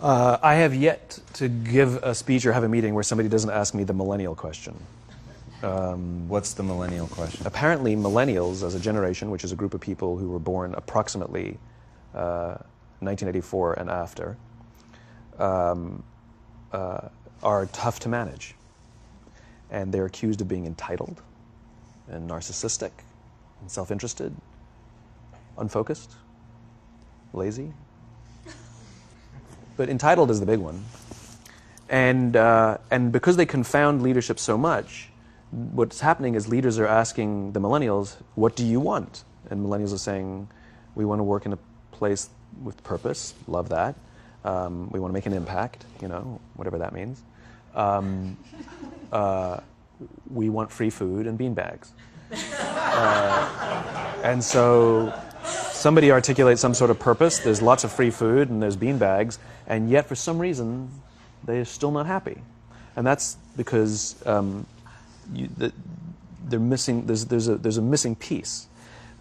I have yet to give a speech or have a meeting where somebody doesn't ask me the millennial question. What's the millennial question? Apparently, millennials as a generation, which is a group of people who were born approximately 1984 and after, are tough to manage. And they're accused of being entitled and narcissistic and self-interested, unfocused, lazy. But entitled is the big one. And because they confound leadership so much, what's happening is leaders are asking the millennials, what do you want? And millennials are saying, we want to work in a place with purpose, love that. We want to make an impact, whatever that means. We want free food and beanbags. And so somebody articulates some sort of purpose, there's lots of free food and there's beanbags, and yet for some reason they're still not happy. And that's because they're missing, there's a missing piece.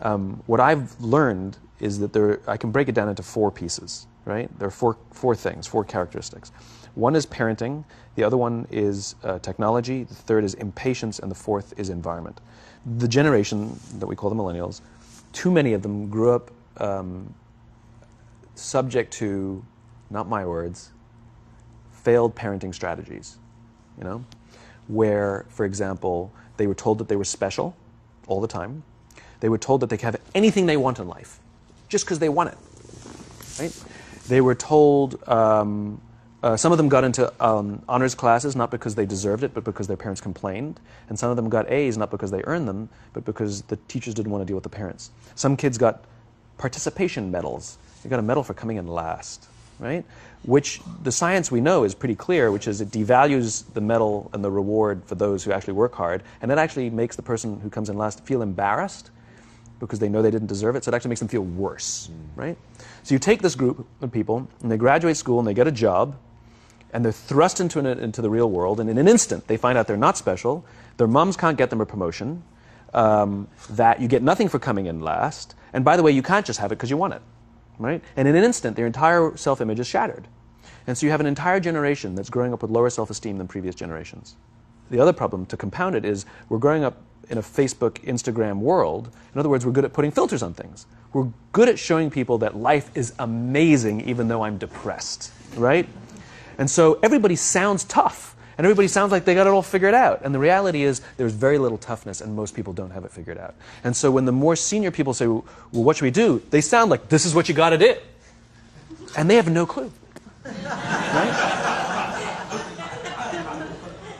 What I've learned is that I can break it down into 4 pieces, right? There are four things, 4 characteristics. One is parenting, the other one is technology, the third is impatience, and the fourth is environment. The generation that we call the millennials, too many of them grew up subject to, not my words, failed parenting strategies, where, for example, they were told that they were special all the time. They were told that they could have anything they want in life, just because they want it, right? They were told, some of them got into honors classes, not because they deserved it, but because their parents complained. And some of them got A's, not because they earned them, but because the teachers didn't want to deal with the parents. Some kids got participation medals. They got a medal for coming in last, right? Which the science we know is pretty clear, which is it devalues the medal and the reward for those who actually work hard. And it actually makes the person who comes in last feel embarrassed because they know they didn't deserve it. So it actually makes them feel worse, right? So you take this group of people and they graduate school and they get a job, and they're thrust into the real world, and in an instant they find out they're not special, their moms can't get them a promotion, that you get nothing for coming in last, and by the way, you can't just have it because you want it, right? And in an instant, their entire self-image is shattered. And so you have an entire generation that's growing up with lower self-esteem than previous generations. The other problem, to compound it, is we're growing up in a Facebook, Instagram world. In other words, we're good at putting filters on things. We're good at showing people that life is amazing even though I'm depressed, right? And so everybody sounds tough, and everybody sounds like they got it all figured out. And the reality is there's very little toughness, and most people don't have it figured out. And so when the more senior people say, well, what should we do? They sound like, this is what you got to do. And they have no clue. Right?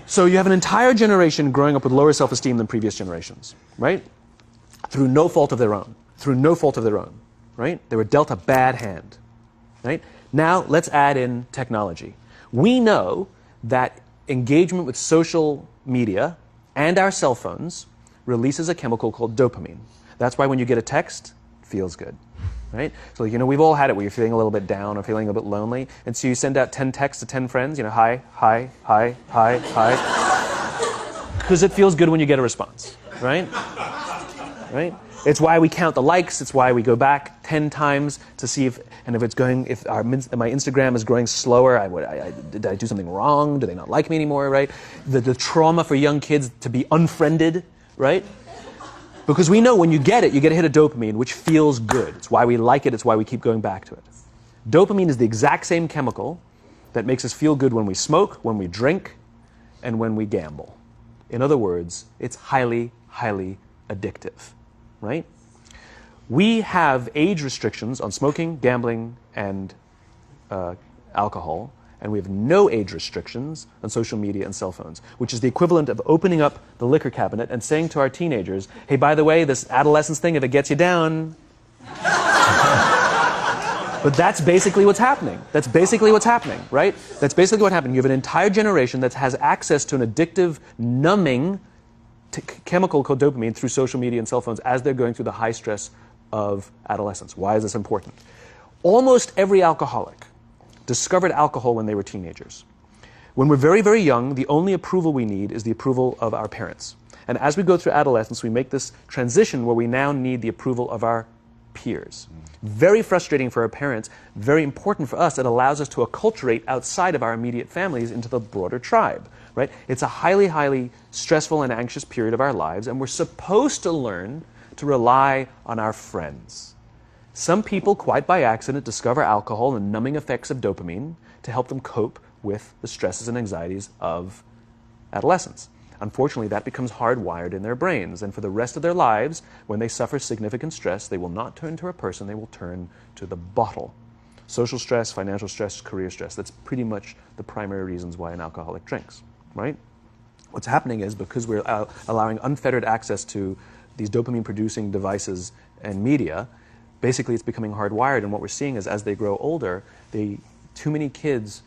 So you have an entire generation growing up with lower self-esteem than previous generations, right? Through no fault of their own. Through no fault of their own, right? They were dealt a bad hand, right? Now let's add in technology. We know that engagement with social media and our cell phones releases a chemical called dopamine. That's why when you get a text, it feels good, right? So we've all had it where you're feeling a little bit down or feeling a bit lonely, and so you send out 10 texts to 10 friends, hi, hi, hi, hi, hi, because it feels good when you get a response, right? Right? It's why we count the likes. It's why we go back 10 times to see if my Instagram is growing slower. Did I do something wrong? Do they not like me anymore? Right? The trauma for young kids to be unfriended, right? Because we know when you get a hit of dopamine, which feels good. It's why we like it. It's why we keep going back to it. Dopamine is the exact same chemical that makes us feel good when we smoke, when we drink, and when we gamble. In other words, it's highly, highly addictive. Right? We have age restrictions on smoking, gambling, and alcohol, and we have no age restrictions on social media and cell phones, which is the equivalent of opening up the liquor cabinet and saying to our teenagers, hey, by the way, this adolescence thing, if it gets you down. But that's basically what's happening. That's basically what's happening, right? That's basically what happened. You have an entire generation that has access to an addictive, numbing chemical called dopamine through social media and cell phones as they're going through the high stress of adolescence. Why is this important? Almost every alcoholic discovered alcohol when they were teenagers. When we're very, very young, the only approval we need is the approval of our parents. And as we go through adolescence, we make this transition where we now need the approval of our peers. Very frustrating for our parents, very important for us. It allows us to acculturate outside of our immediate families into the broader tribe, right? It's a highly, highly stressful and anxious period of our lives, and we're supposed to learn to rely on our friends. Some people, quite by accident, discover alcohol and numbing effects of dopamine to help them cope with the stresses and anxieties of adolescence. Unfortunately, that becomes hardwired in their brains, and for the rest of their lives, when they suffer significant stress, they will not turn to a person, they will turn to the bottle. Social stress, financial stress, career stress, that's pretty much the primary reasons why an alcoholic drinks, right? What's happening is because we're allowing unfettered access to these dopamine-producing devices and media, basically it's becoming hardwired, and what we're seeing is as they grow older, too many kids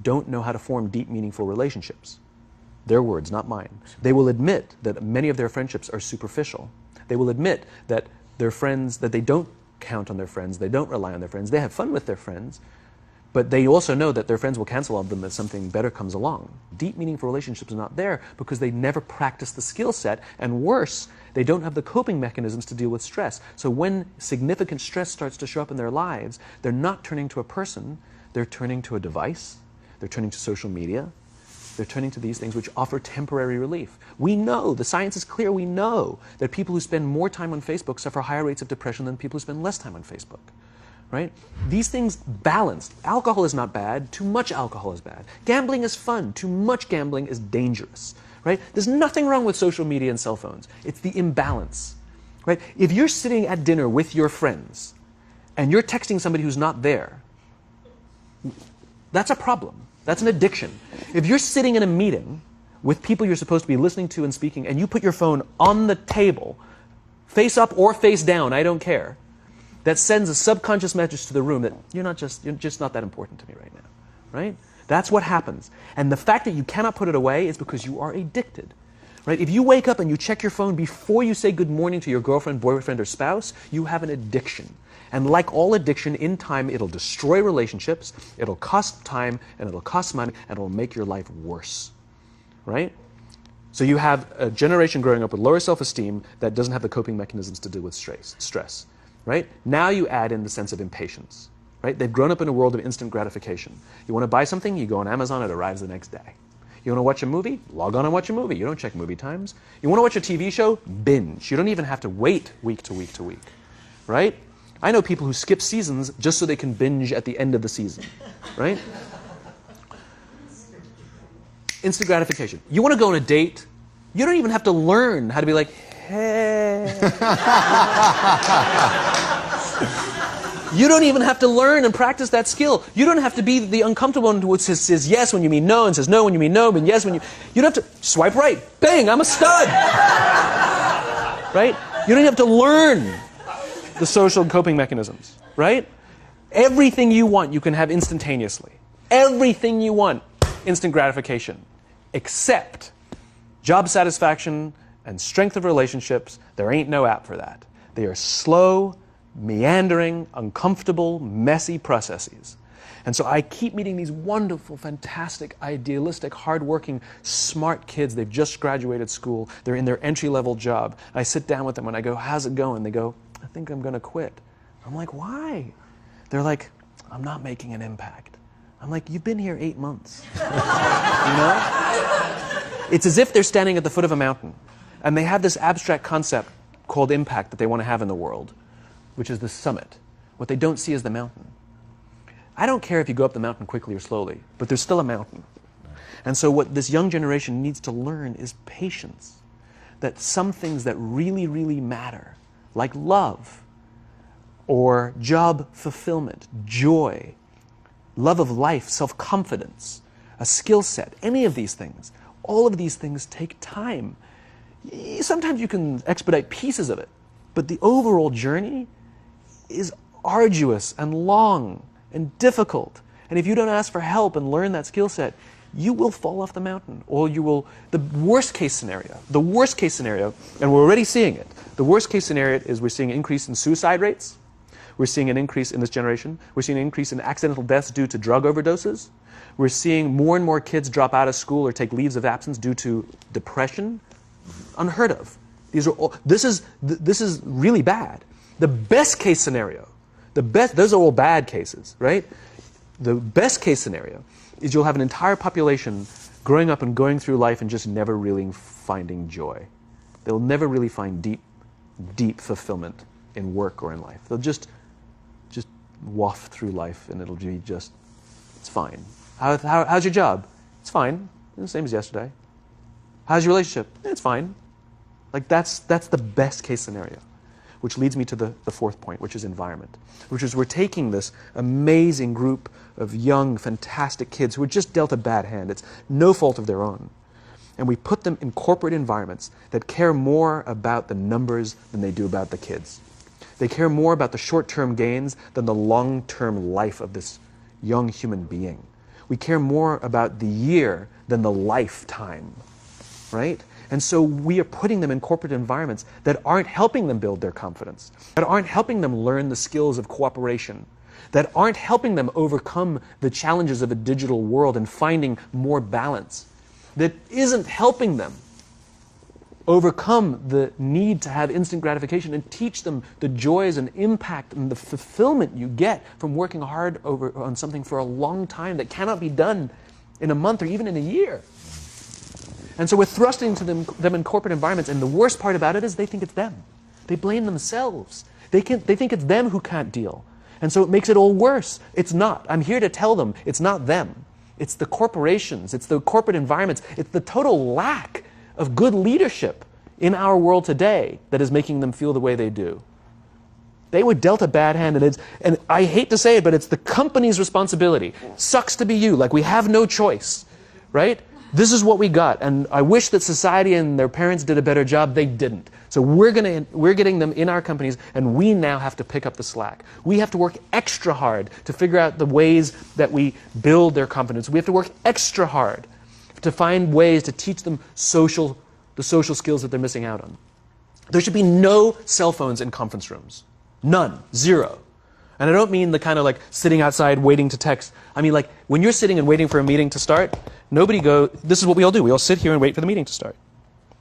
don't know how to form deep, meaningful relationships. Their words, not mine. They will admit that many of their friendships are superficial. They will admit that their friends, that they don't count on their friends, they don't rely on their friends, they have fun with their friends, but they also know that their friends will cancel on them if something better comes along. Deep, meaningful relationships are not there because they never practice the skill set, and worse, they don't have the coping mechanisms to deal with stress. So when significant stress starts to show up in their lives, they're not turning to a person, they're turning to a device, they're turning to social media, they're turning to these things which offer temporary relief. We know, the science is clear, we know that people who spend more time on Facebook suffer higher rates of depression than people who spend less time on Facebook, right? These things balanced. Alcohol is not bad, too much alcohol is bad. Gambling is fun, too much gambling is dangerous, right? There's nothing wrong with social media and cell phones. It's the imbalance, right? If you're sitting at dinner with your friends and you're texting somebody who's not there, that's a problem. That's an addiction. If you're sitting in a meeting with people you're supposed to be listening to and speaking, and you put your phone on the table, face up or face down, I don't care, that sends a subconscious message to the room that you're just not that important to me right now, right? That's what happens. And the fact that you cannot put it away is because you are addicted, right? If you wake up and you check your phone before you say good morning to your girlfriend, boyfriend, or spouse, you have an addiction. And like all addiction, in time, it'll destroy relationships, it'll cost time, and it'll cost money, and it'll make your life worse, right? So you have a generation growing up with lower self-esteem that doesn't have the coping mechanisms to deal with stress, right? Now you add in the sense of impatience, right? They've grown up in a world of instant gratification. You want to buy something, you go on Amazon, it arrives the next day. You want to watch a movie? Log on and watch a movie. You don't check movie times. You want to watch a TV show? Binge. You don't even have to wait week to week to week, right? I know people who skip seasons just so they can binge at the end of the season, right? Instant gratification. You want to go on a date? You don't even have to learn how to be like, hey. You don't even have to learn and practice that skill. You don't have to be the uncomfortable one who says yes when you mean no and says no when you mean no, but yes when you... You don't have to swipe right. Bang, I'm a stud. Right? You don't have to learn the social coping mechanisms, right? Everything you want, you can have instantaneously. Everything you want, instant gratification. Except job satisfaction and strength of relationships, there ain't no app for that. They are slow, meandering, uncomfortable, messy processes. And so I keep meeting these wonderful, fantastic, idealistic, hardworking, smart kids. They've just graduated school. They're in their entry-level job. I sit down with them and I go, how's it going? They go, I think I'm going to quit. I'm like, why? They're like, I'm not making an impact. I'm like, you've been here 8 months. You know? It's as if they're standing at the foot of a mountain and they have this abstract concept called impact that they want to have in the world, which is the summit. What they don't see is the mountain. I don't care if you go up the mountain quickly or slowly, but there's still a mountain. And so what this young generation needs to learn is patience. That some things that really, really matter, like love, or job fulfillment, joy, love of life, self-confidence, a skill set, any of these things, all of these things take time. Sometimes you can expedite pieces of it, but the overall journey is arduous and long and difficult. And if you don't ask for help and learn that skill set, you will fall off the mountain, or you will, the worst case scenario, and we're already seeing it, the worst case scenario is we're seeing an increase in suicide rates, we're seeing an increase in this generation, we're seeing an increase in accidental deaths due to drug overdoses, we're seeing more and more kids drop out of school or take leaves of absence due to depression, unheard of. These are all, this is really bad. The best case scenario, those are all bad cases, right? The best case scenario is you'll have an entire population growing up and going through life and just never really finding joy. They'll never really find deep fulfillment in work or in life. They'll just waft through life and it'll be just, it's fine. How's your job? It's fine. The same as yesterday. How's your relationship? It's fine. Like that's the best case scenario. Which leads me to the fourth point, which is environment. Which is we're taking this amazing group of young, fantastic kids who were just dealt a bad hand. It's no fault of their own. And we put them in corporate environments that care more about the numbers than they do about the kids. They care more about the short-term gains than the long-term life of this young human being. We care more about the year than the lifetime, right? And so we are putting them in corporate environments that aren't helping them build their confidence, that aren't helping them learn the skills of cooperation, that aren't helping them overcome the challenges of a digital world and finding more balance, that isn't helping them overcome the need to have instant gratification and teach them the joys and impact and the fulfillment you get from working hard on something for a long time that cannot be done in a month or even in a year. And so we're thrusting to them in corporate environments, and the worst part about it is they think it's them. They blame themselves. They think it's them who can't deal. And so it makes it all worse. It's not. I'm here to tell them it's not them. It's the corporations. It's the corporate environments. It's the total lack of good leadership in our world today that is making them feel the way they do. They were dealt a bad hand, and I hate to say it, but it's the company's responsibility. Sucks to be you, like we have no choice, right? This is what we got, and I wish that society and their parents did a better job. They didn't. So we're getting them in our companies, and we now have to pick up the slack. We have to work extra hard to figure out the ways that we build their confidence. We have to work extra hard to find ways to teach them the social skills that they're missing out on. There should be no cell phones in conference rooms. None. Zero. And I don't mean the kind of like sitting outside waiting to text. I mean like when you're sitting and waiting for a meeting to start, this is what we all do. We all sit here and wait for the meeting to start.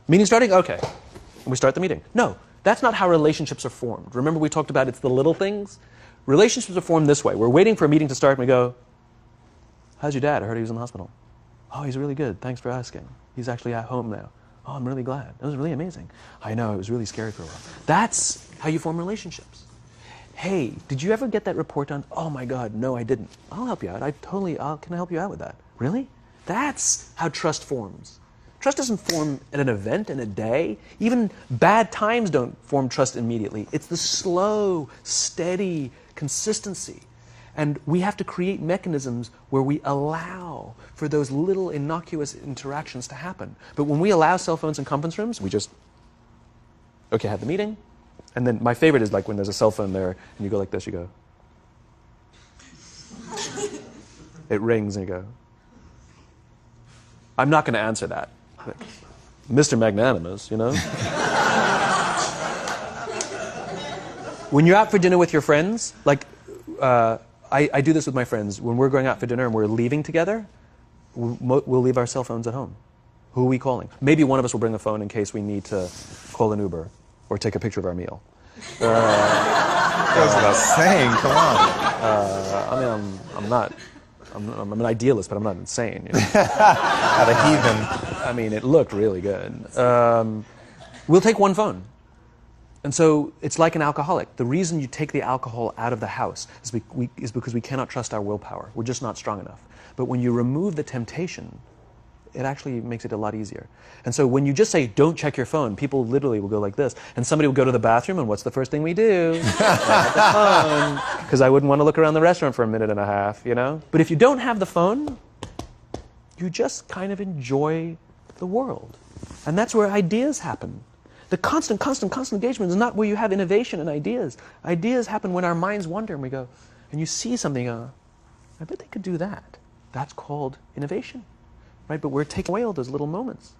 Meeting starting? Okay. And we start the meeting. No, that's not how relationships are formed. Remember we talked about it's the little things? Relationships are formed this way. We're waiting for a meeting to start and we go, how's your dad? I heard he was in the hospital. Oh, he's really good. Thanks for asking. He's actually at home now. Oh, I'm really glad. That was really amazing. I know, it was really scary for a while. That's how you form relationships. Hey, did you ever get that report done? Oh my God, no, I didn't. I'll help you out. Can I help you out with that? Really? That's how trust forms. Trust doesn't form at an event in a day. Even bad times don't form trust immediately. It's the slow, steady consistency. And we have to create mechanisms where we allow for those little innocuous interactions to happen. But when we allow cell phones in conference rooms, we just, okay, have the meeting. And then my favorite is like when there's a cell phone there and you go like this, you go. It rings and you go. I'm not going to answer that. Mr. Magnanimous, you know? When you're out for dinner with your friends, like, I do this with my friends. When we're going out for dinner and we're leaving together, we'll leave our cell phones at home. Who are we calling? Maybe one of us will bring a phone in case we need to call an Uber or take a picture of our meal. That goes without saying, come on. I'm an idealist, but I'm not insane. You know? Not a heathen. I mean, it looked really good. We'll take one phone. And so it's like an alcoholic. The reason you take the alcohol out of the house is because we cannot trust our willpower. We're just not strong enough. But when you remove the temptation, it actually makes it a lot easier. And so when you just say, don't check your phone, people literally will go like this. And somebody will go to the bathroom, and what's the first thing we do? Have the phone. Because I wouldn't want to look around the restaurant for a minute and a half, you know? But if you don't have the phone, you just kind of enjoy the world. And that's where ideas happen. The constant engagement is not where you have innovation and ideas. Ideas happen when our minds wander and we go, and you see something, I bet they could do that. That's called innovation, right? But we're taking away all those little moments,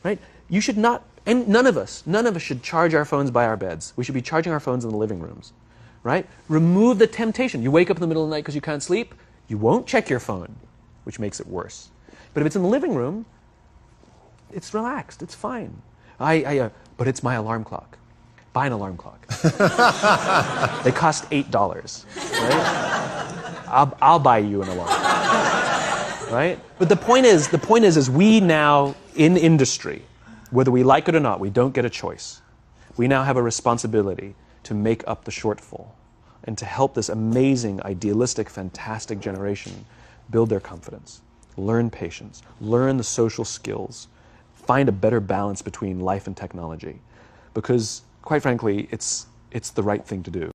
right? You should not, and none of us should charge our phones by our beds. We should be charging our phones in the living rooms, right? Remove the temptation. You wake up in the middle of the night because you can't sleep, you won't check your phone, which makes it worse. But if it's in the living room, it's relaxed, it's fine. But it's my alarm clock. buy an alarm clock. They cost $8, right? I'll buy you an alarm clock, right? But the point is we now, in industry, whether we like it or not, we don't get a choice. We now have a responsibility to make up the shortfall and to help this amazing, idealistic, fantastic generation build their confidence, learn patience, learn the social skills, find a better balance between life and technology. Because, quite frankly, it's the right thing to do.